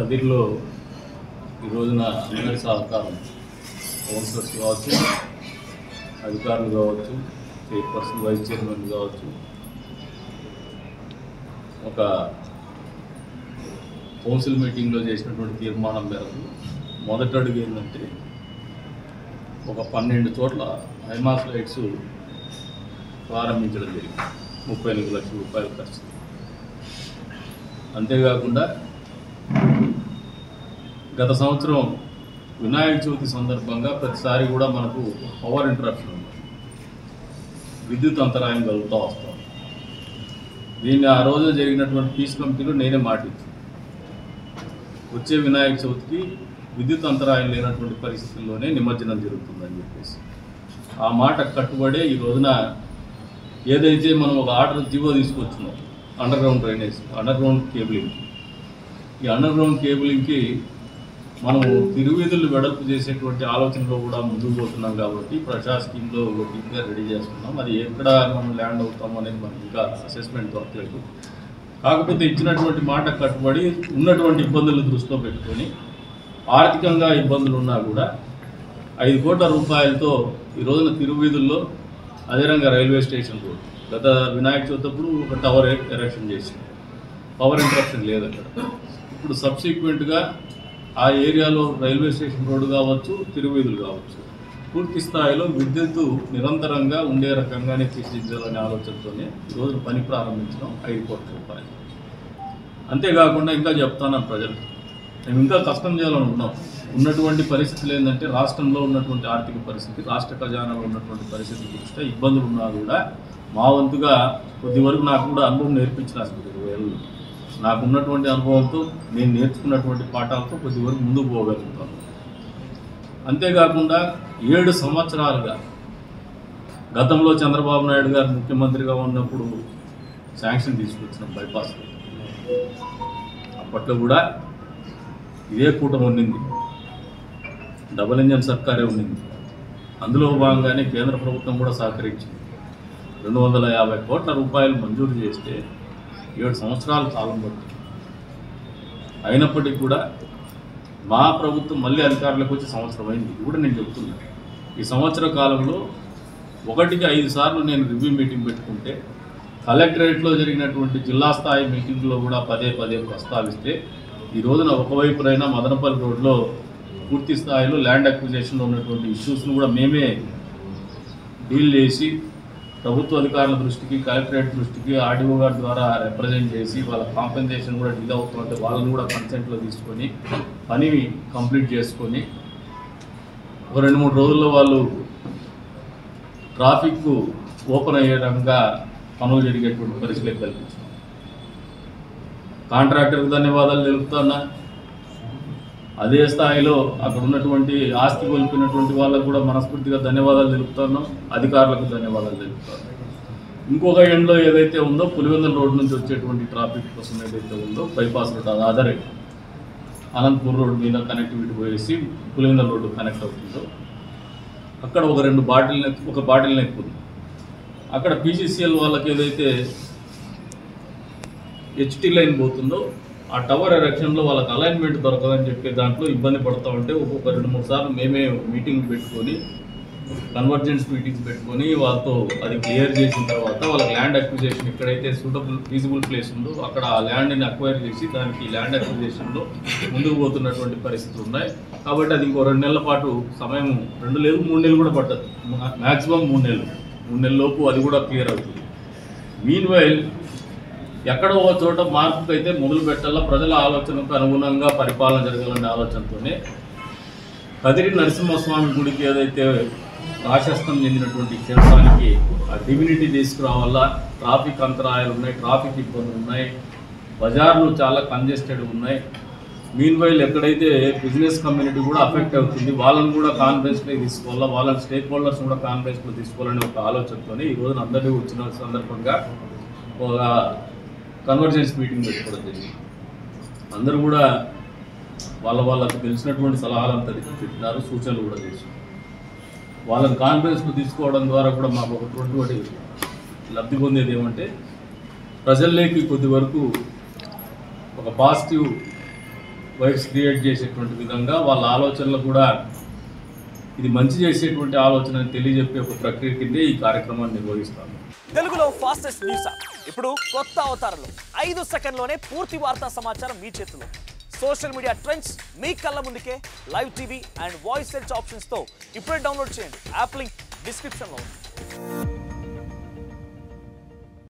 కదిరిలో ఈ రోజున అందరి సహకారం కౌన్సిలర్స్ కావచ్చు, అధికారులు కావచ్చు, చైర్పర్సన్ వైస్ చైర్మన్ కావచ్చు, ఒక కౌన్సిల్ మీటింగ్లో చేసినటువంటి తీర్మానం మేరకు మొదటి అడుగు ఏంటంటే ఒక 12 చోట్ల హైమాస్ లైట్స్ ప్రారంభించడం జరిగింది 34 లక్షల రూపాయల ఖర్చు. అంతేకాకుండా గత సంవత్సరం వినాయక చవితి సందర్భంగా ప్రతిసారి కూడా మనకు పవర్ ఇంటరప్షన్ ఉంది, విద్యుత్ అంతరాయం కలుగుతూ వస్తాం. దీన్ని ఆ రోజు జరిగినటువంటి పీస్ కమిటీలో నేనే మాటిచ్చాను, వచ్చే వినాయక చవితికి విద్యుత్ అంతరాయం లేనటువంటి పరిస్థితుల్లోనే నిమజ్జనం జరుగుతుందని చెప్పేసి ఆ మాట కట్టుబడే ఈ రోజున ఏదైతే మనం ఒక ఆర్డర్ జీవో తీసుకొచ్చున్నాం underground drainage, underground cabling, ఈ అండర్ గ్రౌండ్ కేబులింగ్కి మనము తిరువీధులు వెడల్పు చేసేటువంటి ఆలోచనలో కూడా ముందుకు పోతున్నాం. కాబట్టి ప్రజా స్కీమ్లో టీమ్గా రెడీ చేస్తున్నాం. అది ఎక్కడ మనం ల్యాండ్ అవుతాం అనేది మనకి ఇంకా అసెస్మెంట్ దొరకలేదు. కాకపోతే ఇచ్చినటువంటి మాట కట్టుబడి ఉన్నటువంటి ఇబ్బందులను దృష్టిలో పెట్టుకొని ఆర్థికంగా ఇబ్బందులు ఉన్నా కూడా 5 కోట్ల రూపాయలతో ఈ రోజున తిరువీధుల్లో అదేవిధంగా రైల్వే స్టేషన్ రోడ్ గత వినాయక చవితప్పుడు ఒక టవర్ ఎరెక్షన్ చేసింది, పవర్ ఇంటరప్షన్ లేదు అక్కడ. ఇప్పుడు సబ్సిక్వెంట్గా ఆ ఏరియాలో రైల్వే స్టేషన్ రోడ్డు కావచ్చు, తిరువీధులు కావచ్చు, పూర్తి స్థాయిలో విద్యుత్తు నిరంతరంగా ఉండే రకంగానే తీర్చిదిద్దాలనే ఆలోచనతోనే ఈరోజు పని ప్రారంభించడం 5 కోట్ల రూపాయలు. అంతేకాకుండా ఇంకా చెప్తాను ప్రజలు, మేము ఇంకా కష్టం చేయాలనుకున్నాం. ఉన్నటువంటి పరిస్థితులు ఏంటంటే రాష్ట్రంలో ఉన్నటువంటి ఆర్థిక పరిస్థితి, రాష్ట్ర ఖజానాలో ఉన్నటువంటి పరిస్థితి దృష్ట్యా ఇబ్బందులు ఉన్నా కూడా మా వంతుగా కొద్ది వరకు నాకు కూడా అనుభవం నేర్పించిన 20 ఏళ్ళు నాకున్నటువంటి అనుభవంతో నేను నేర్చుకున్నటువంటి పాఠాలతో కొద్ది వరకు ముందుకు పోగలుగుతాను. అంతేకాకుండా 7 సంవత్సరాలుగా గతంలో చంద్రబాబు నాయుడు గారు ముఖ్యమంత్రిగా ఉన్నప్పుడు శాంక్షన్ తీసుకొచ్చిన బైపాస్ అప్పట్లో కూడా ఇదే కూటమి ఉండింది, డబుల్ ఇంజన్ సర్కారే ఉండింది. అందులో భాగంగానే కేంద్ర ప్రభుత్వం కూడా సహకరించింది. 250 కోట్ల రూపాయలు మంజూరు చేస్తే 7 సంవత్సరాల కాలం పడుతుంది. అయినప్పటికీ కూడా మా ప్రభుత్వం మళ్ళీ అధికారులకు వచ్చి సంవత్సరం అయింది. ఇది కూడా నేను చెప్తున్నాను, ఈ సంవత్సర కాలంలో 1కి 5 సార్లు నేను రివ్యూ మీటింగ్ పెట్టుకుంటే కలెక్టరేట్లో జరిగినటువంటి జిల్లా స్థాయి మీటింగ్లో కూడా పదే ప్రస్తావిస్తే ఈ రోజున ఒకవైపునైనా మదనపల్లి రోడ్లో పూర్తి స్థాయిలో ల్యాండ్ అక్విజిషన్లో ఉన్నటువంటి ఇష్యూస్ను కూడా మేమే డీల్ చేసి ప్రభుత్వ అధికారుల దృష్టికి, కలెక్టరేట్ దృష్టికి ఆర్డీఓ గారి ద్వారా రిప్రజెంట్ చేసి వాళ్ళ కాంపెన్సేషన్ కూడా డీల్ అవుతుంటే వాళ్ళని కూడా కన్సెంట్లో తీసుకొని పని కంప్లీట్ చేసుకొని ఒక 2-3 రోజుల్లో వాళ్ళు ట్రాఫిక్ ఓపెన్ అయ్యే రకంగా పనులు జరిగేటువంటి పరిస్థితులు కల్పించారు. కాంట్రాక్టర్కి ధన్యవాదాలు తెలుపుతున్నా, అదే స్థాయిలో అక్కడ ఉన్నటువంటి ఆస్తి కోల్పోయినటువంటి వాళ్ళకు కూడా మనస్ఫూర్తిగా ధన్యవాదాలు తెలుపుతున్నాం, అధికారులకు ధన్యవాదాలు తెలుపుతున్నాం. ఇంకొక ఎండ్లో ఏదైతే ఉందో పులివెందుల రోడ్ నుంచి వచ్చేటువంటి ట్రాఫిక్ కోసం ఏదైతే ఉందో బైపాస్ రోడ్ ఆధారే అనంతపూర్ రోడ్ మీద కనెక్టివిటీ పోయేసి పులివెందుల రోడ్డు కనెక్ట్ అవుతుందో అక్కడ ఒక బాటిల్ నెక్ ఉంది. అక్కడ పీసీసీఎల్ వాళ్ళకి ఏదైతే హెచ్టీ లైన్ పోతుందో ఆ టవర్ ఎరెక్షన్లో వాళ్ళకి అలైన్మెంట్ దొరకదని చెప్పి దాంట్లో ఇబ్బంది పడుతూ ఉంటే ఒక్కొక్క 2-3 సార్లు మేమే మీటింగ్ పెట్టుకొని కన్వర్జెన్స్ మీటింగ్స్ పెట్టుకొని వాళ్ళతో అది క్లియర్ చేసిన తర్వాత వాళ్ళకి ల్యాండ్ అక్విజిషన్ ఎక్కడైతే సూటబుల్ ఫీజిబుల్ ప్లేస్ ఉందో అక్కడ ఆ ల్యాండ్ని అక్వైర్ చేసి దానికి ల్యాండ్ అక్విజిషన్లో ముందుకు పోతున్నటువంటి పరిస్థితులు ఉన్నాయి. కాబట్టి అది ఇంకో 2 నెలల పాటు సమయం, 2 లేదు 3 నెలలు కూడా పట్టదు, మ్యాక్సిమం 3 నెలల్లోపు అది కూడా క్లియర్ అవుతుంది. మీన్ వైల్ ఎక్కడో ఒక చోట మార్పుకి అయితే మొదలు పెట్టాలా, ప్రజల ఆలోచనకు అనుగుణంగా పరిపాలన జరగాలనే ఆలోచనతోనే కదిరి నరసింహస్వామి గుడికి ఏదైతే రాశస్తం చెందినటువంటి క్షేత్రానికి ఆ డివినిటీ తీసుకురావాలా. ట్రాఫిక్ అంతరాయాలు ఉన్నాయి, ట్రాఫిక్ ఇబ్బందులు ఉన్నాయి, బజార్లు చాలా కంజెస్టెడ్ ఉన్నాయి. మీన్ వైల్ ఎక్కడైతే బిజినెస్ కమ్యూనిటీ కూడా అఫెక్ట్ అవుతుంది, వాళ్ళని కూడా కాన్ఫరెన్స్లో తీసుకోవాలా, వాళ్ళని స్టేక్ హోల్డర్స్ కూడా కాన్ఫరెన్స్లో తీసుకోవాలనే ఒక ఆలోచనతోనే ఈ రోజున అందరినీ వచ్చిన సందర్భంగా ఒక కన్వర్జెన్స్ మీటింగ్ పెట్టుకోవడం జరిగింది. అందరూ కూడా వాళ్ళకు తెలిసినటువంటి సలహాలంతా చెప్పినారు, సూచనలు కూడా చేశారు. వాళ్ళని కాన్ఫరెన్స్లో తీసుకోవడం ద్వారా కూడా మాకు ఒకటి లబ్ధి పొందేది ఏమంటే ప్రజల్లోకి కొద్ది వరకు ఒక పాజిటివ్ వైబ్స్ క్రియేట్ చేసేటువంటి విధంగా వాళ్ళ ఆలోచనలు కూడా ఇది మంచి చేసేటువంటి ఆలోచన తెలియజెప్పే ఒక ప్రక్రియ కిందే ఈ కార్యక్రమాన్ని నిర్వహిస్తాను. తెలుగులో ఫాస్టెస్ట్ న్యూస్ ఇప్పుడు కొత్త అవతారంలో 5 సెకండ్లోనే పూర్తి వార్తా సమాచారం మీ చేతిలో. సోషల్ మీడియా ట్రెండ్స్ మీ కళ్ళ ముందుకే live TV and voice search ఆప్షన్స్తో ఇప్పుడే డౌన్లోడ్ చేయండి. యాప్ లింక్ డిస్క్రిప్షన్లో ఉంది.